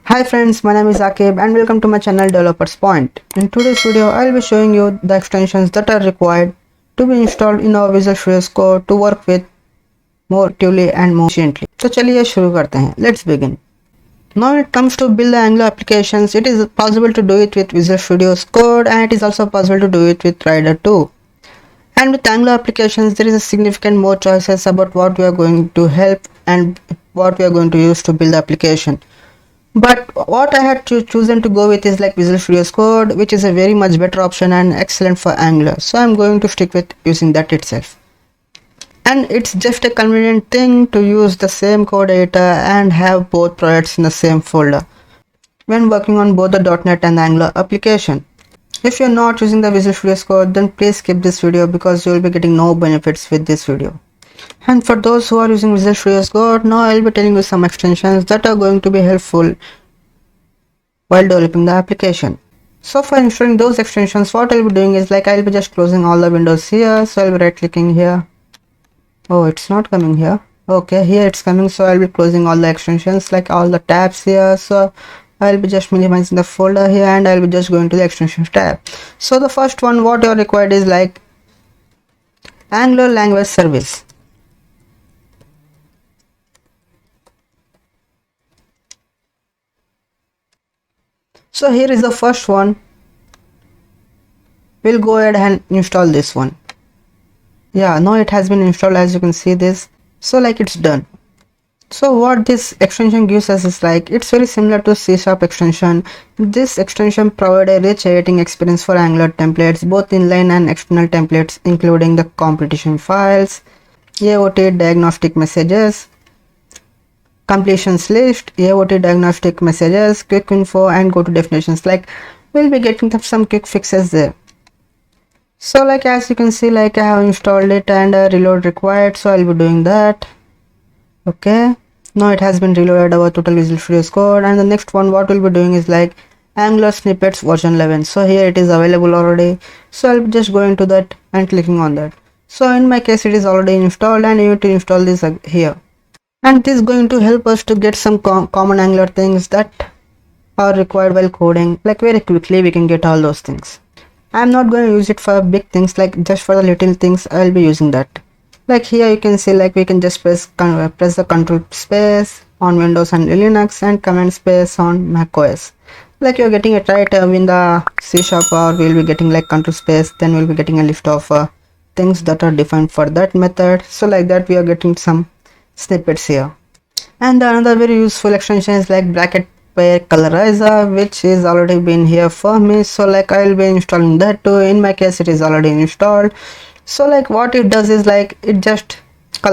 Hi friends, my name is Akib and welcome to my channel Developers Point. In today's video, I'll be showing you the extensions that are required to be installed in our Visual Studio Code to work with more actively and more efficiently. So चलिए शुरू करते हैं. Let's begin. Now when it comes to build the Angular applications, it is possible to do it with Visual Studio Code and it is also possible to do it with Rider too. And with Angular applications, there is a significant more choices about what we are going to help and what we are going to use to build the application. But what I had chosen to go with is like Visual Studio Code, which is a very much better option and excellent for Angular. So I'm going to stick with using that itself. And it's just a convenient thing to use the same code editor and have both projects in the same folder when working on both the .NET and the Angular application. If you're not using the Visual Studio Code, then please skip this video because you will be getting no benefits with this video. And for those who are using Visual Studio Code, now I'll be telling you some extensions that are going to be helpful while developing the application. So for installing those extensions, what I'll be doing is like I'll be just closing all the windows here. So I'll be right clicking here. Oh, it's not coming here. Okay, here it's coming. So I'll be closing all the extensions, like all the tabs here. So I'll be just minimizing the folder here and I'll be just going to the extensions tab. So the first one, what you're required is like Angular language service. So here is the first one. We'll go ahead and install this one. Yeah, now it has been installed, as you can see this. So like it's done. So what this extension gives us is like it's very similar to C# extension. This extension provides a rich editing experience for Angular templates, both inline and external templates, including the completion files, AOT diagnostic messages, completions list, AOT diagnostic messages, quick info, and go to definitions. Like we'll be getting some quick fixes there. So like as you can see, like I have installed it and a reload required, so I'll be doing that. Okay, now it has been reloaded our total Visual Studio Code. And the next one, what we'll be doing is like Angular Snippets version 11. So here it is available already, so I'll be just going to that and clicking on that. So in my case it is already installed and you need to install this here. And this is going to help us to get some common Angular things that are required while coding. Like very quickly we can get all those things. I'm not going to use it for big things, like just for the little things I'll be using that. Like here you can see like we can just press the control space on Windows and Linux and command space on Mac OS. Like you're getting it right in the C# or we'll be getting like control space, then we'll be getting a list of things that are defined for that method. So like that we are getting some snippets here. And another very useful extension is like bracket pair colorizer, which is already been here for me. So like I'll be installing that too. In my case it is already installed. So like what it does is like it just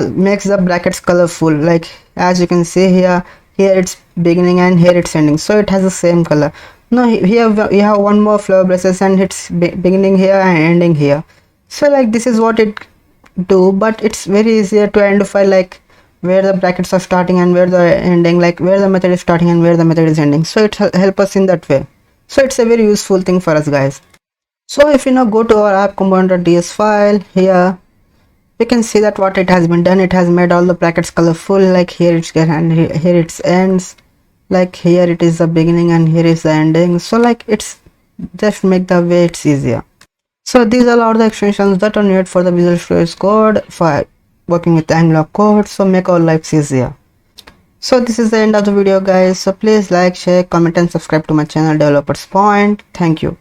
makes the brackets colorful. Like as you can see here it's beginning and here it's ending, so it has the same color. Now here we have one more flower braces and it's beginning here and ending here. So like this is what it do, but it's very easier to identify like where the brackets are starting and where they're ending, like where the method is starting and where the method is ending. So it helps us in that way. So it's a very useful thing for us guys. So if you now go to our app component.ds file, here we can see that what it has been done. It has made all the brackets colorful. Like here it's get and here it ends. Like here it is the beginning and here is the ending. So like it's just make the way it's easier. So these are all the extensions that are needed for the Visual Studio Code for working with Angular code. So make our lives easier. So this is the end of the video guys. So please like, share, comment and subscribe to my channel Developers Point. Thank you.